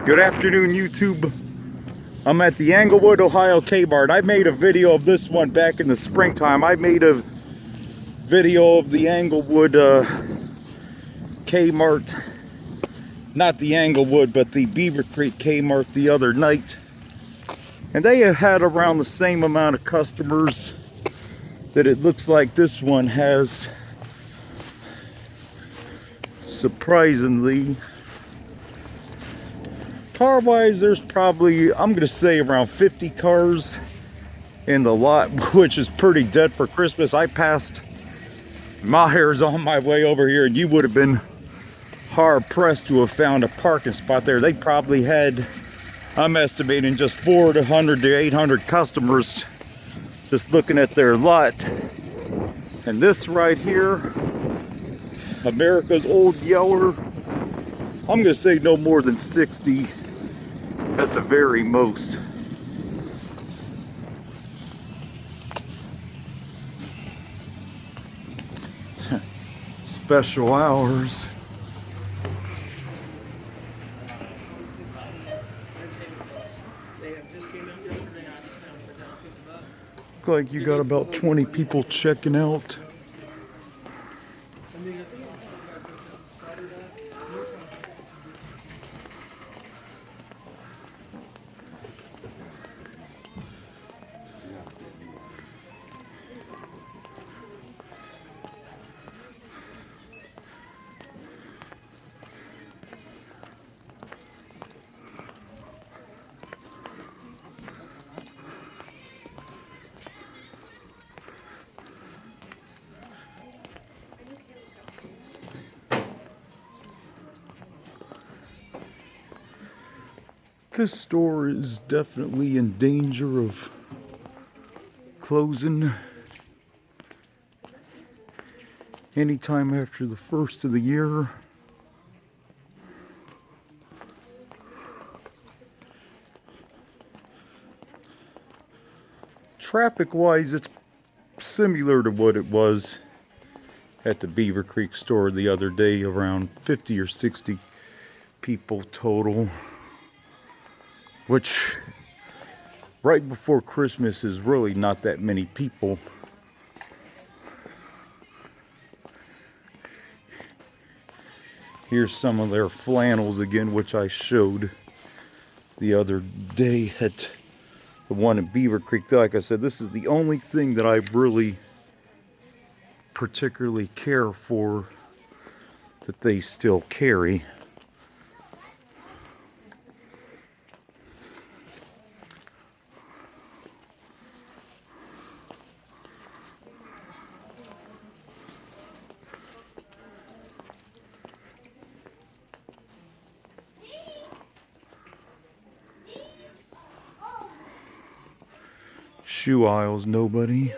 Good afternoon, YouTube. I'm at the Englewood, Ohio Kmart. I made a video of this one back in the springtime. I made a video of the Englewood Kmart, not the Englewood, but the Beaver Creek Kmart the other night. And they have had around the same amount of customers that it looks like this one has. Surprisingly. Car wise, there's probably, I'm gonna say, around 50 cars in the lot, which is pretty dead for Christmas. I passed Myers on my way over here, and you would have been hard pressed to have found a parking spot there. They probably had, I'm estimating, just 400 to 800 customers just looking at their lot. And this right here, America's Old Yeller, I'm gonna say no more than 60 at the very most. Special hours. Look like you got about 20 people checking out. This store is definitely in danger of closing anytime after the first of the year. Traffic wise, it's similar to what it was at the Beaver Creek store the other day, around 50 or 60 people total. Which, right before Christmas, is really not that many people. Here's some of their flannels again, which I showed the other day at the one in Beaver Creek. Like I said, this is the only thing that I really particularly care for that they still carry. Shoe aisles, nobody.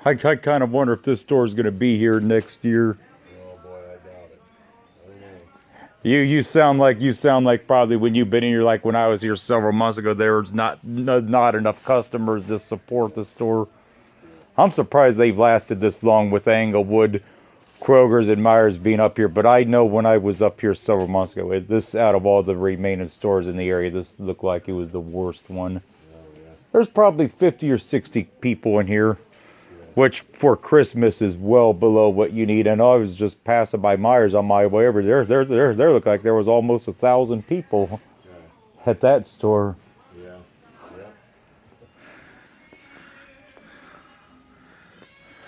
I kind of wonder if this store is going to be here next year. Oh boy, I doubt it. I don't know. You sound like probably when you've been here, like when I was here several months ago, there was not enough customers to support the store. I'm surprised they've lasted this long with Englewood, Kroger's, and Myers being up here. But I know when I was up here several months ago, this, out of all the remaining stores in the area, this looked like it was the worst one. Oh, yeah. There's probably 50 or 60 people in here, which for Christmas is well below what you need. And I was just passing by Myers on my way over there. There looked like there was almost 1,000 people at that store. Yeah. Yeah.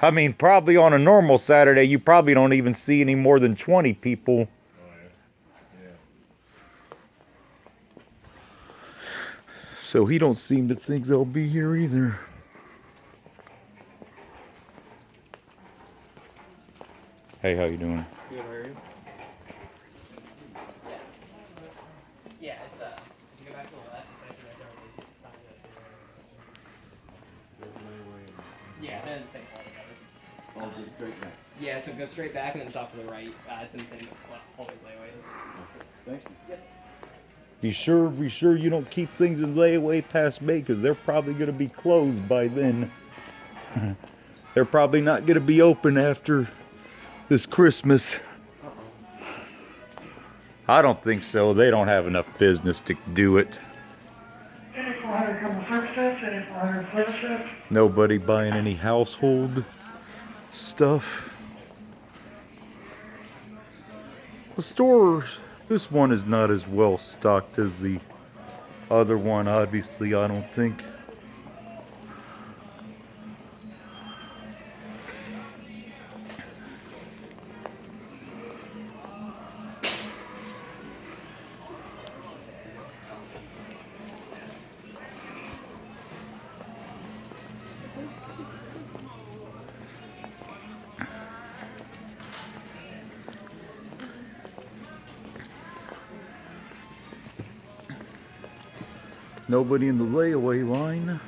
I mean, probably on a normal Saturday, you probably don't even see any more than 20 people. Oh, yeah. Yeah. So he don't seem to think they'll be here either. Hey, how you doing? Good, how are you? Yeah, it's if you go back to the left, it's actually right there where they sign that. Yeah, they're in the same hall together. Oh, just straight back. Yeah, so go straight back and then stop to the right. It's in the same hallways layaways. Thank you. Yep. Be sure you don't keep things in layaway past May, because they're probably going to be closed by then. They're probably not going to be open after this Christmas. I don't think so. They don't have enough business to do it. 8400 come services, 8400 services. Nobody buying any household stuff. The store, this one is not as well stocked as the other one, obviously, I don't think. Nobody in the layaway line.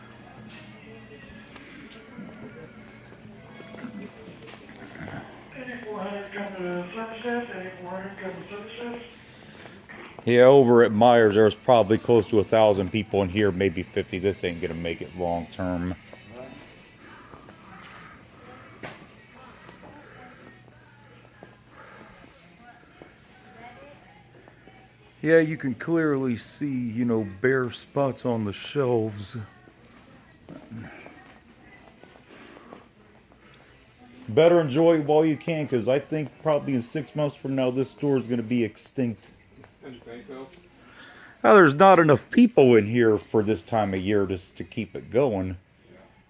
Yeah, over at Myers, there's probably close to 1,000 people in here, maybe 50. This ain't gonna make it long term. Yeah, you can clearly see, you know, bare spots on the shelves. Better enjoy it while you can, because I think probably in 6 months from now, this store is going to be extinct. You think so? Now, there's not enough people in here for this time of year just to keep it going.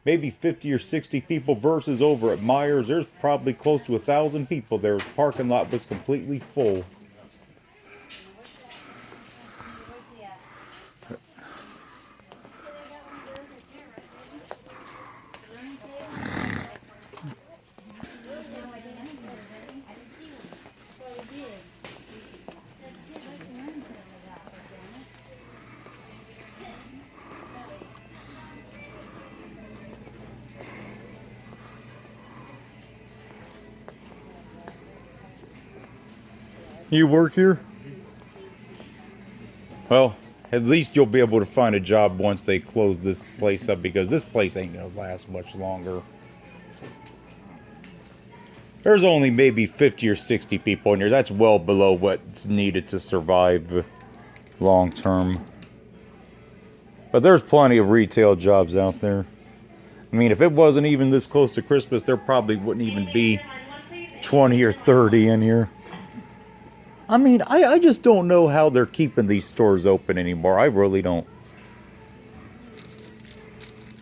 Maybe 50 or 60 people versus over at Myers. There's probably close to 1,000 people there. The parking lot was completely full. You work here? Well, at least you'll be able to find a job once they close this place up, because this place ain't gonna last much longer. There's only maybe 50 or 60 people in here. That's well below what's needed to survive long term. But there's plenty of retail jobs out there. I mean, if it wasn't even this close to Christmas, there probably wouldn't even be 20 or 30 in here. I mean, I just don't know how they're keeping these stores open anymore. I really don't.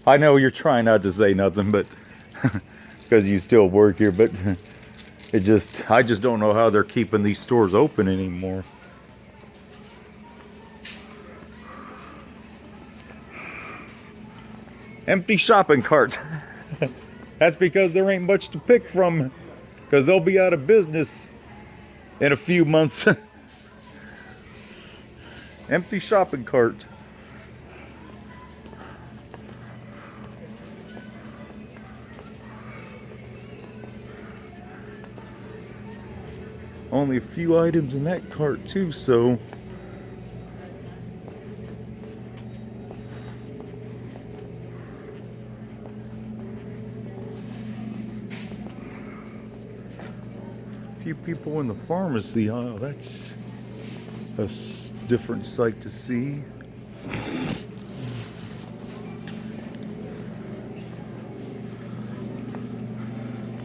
I know you're trying not to say nothing, but because you still work here, but I just don't know how they're keeping these stores open anymore. Empty shopping cart. That's because there ain't much to pick from, because they'll be out of business in a few months. Empty shopping cart. Only a few items in that cart too, so few people in the pharmacy. Oh, that's a different sight to see.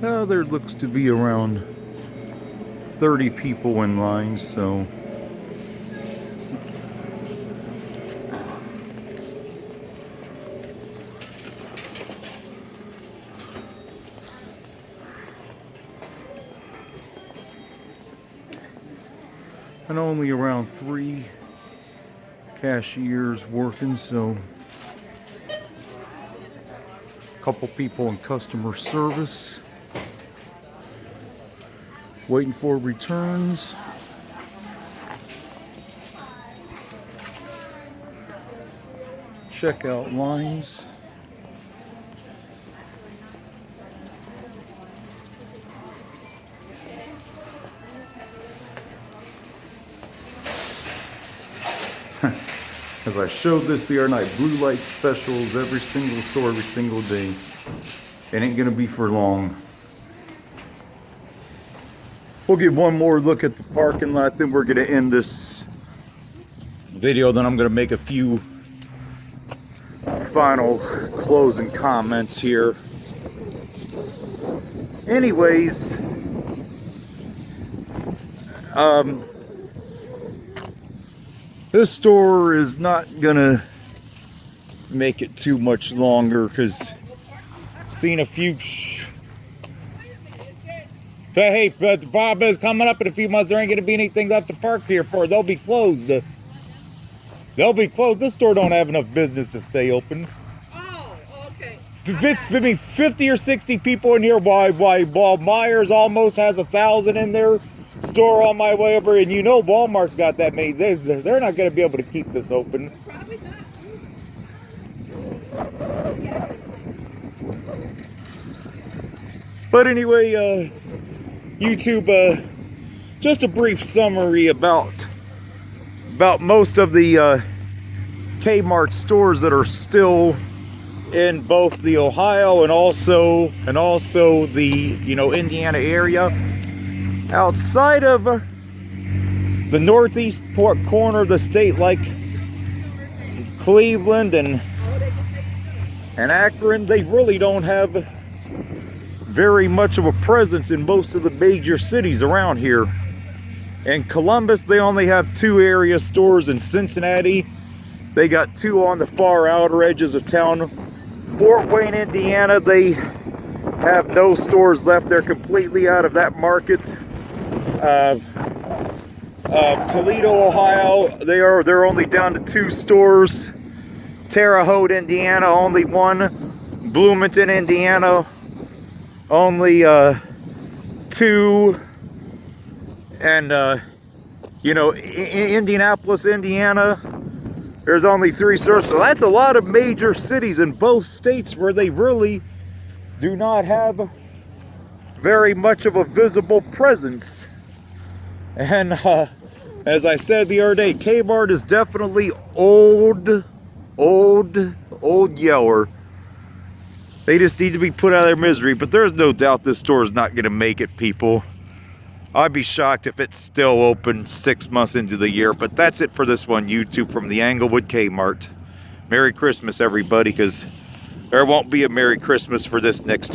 Now there looks to be around 30 people in line, so and only around 3 cashiers working, so a couple people in customer service. Waiting for returns. Checkout lines. As I showed this the other night, blue light specials every single store, every single day. It ain't gonna be for long. We'll get one more look at the parking lot, then we're gonna end this video. Then I'm gonna make a few final closing comments here. Anyways, this store is not gonna make it too much longer because seen a few. Hey, but Bob is coming up in a few months. There ain't gonna be anything left to park here for. They'll be closed. They'll be closed. This store don't have enough business to stay open. Oh, okay. I mean, 50 or 60 people in here. While Myers almost has 1,000 in their store on my way over, and you know Walmart's got that many. They're not going to be able to keep this open. Probably not. But anyway, YouTube, just a brief summary about most of the Kmart stores that are still in both the Ohio and also the Indiana area. Outside of the northeast corner of the state, like Cleveland and Akron, they really don't have very much of a presence in most of the major cities around here. In Columbus, they only have 2 area stores. In Cincinnati, they got 2 on the far outer edges of town. Fort Wayne, Indiana, they have no stores left. They're completely out of that market. Toledo, Ohio, they're only down to 2 stores. Terre Haute, Indiana, only 1. Bloomington, Indiana, only 2. And Indianapolis, Indiana, there's only 3 stores. So that's a lot of major cities in both states where they really do not have very much of a visible presence. And as I said the other day, Kmart is definitely old yeller. They just need to be put out of their misery. But there's no doubt this store is not going to make it, people. I'd be shocked if it's still open 6 months into the year. But that's it for this one, YouTube, from the Englewood Kmart. Merry Christmas, everybody, because there won't be a Merry Christmas for this next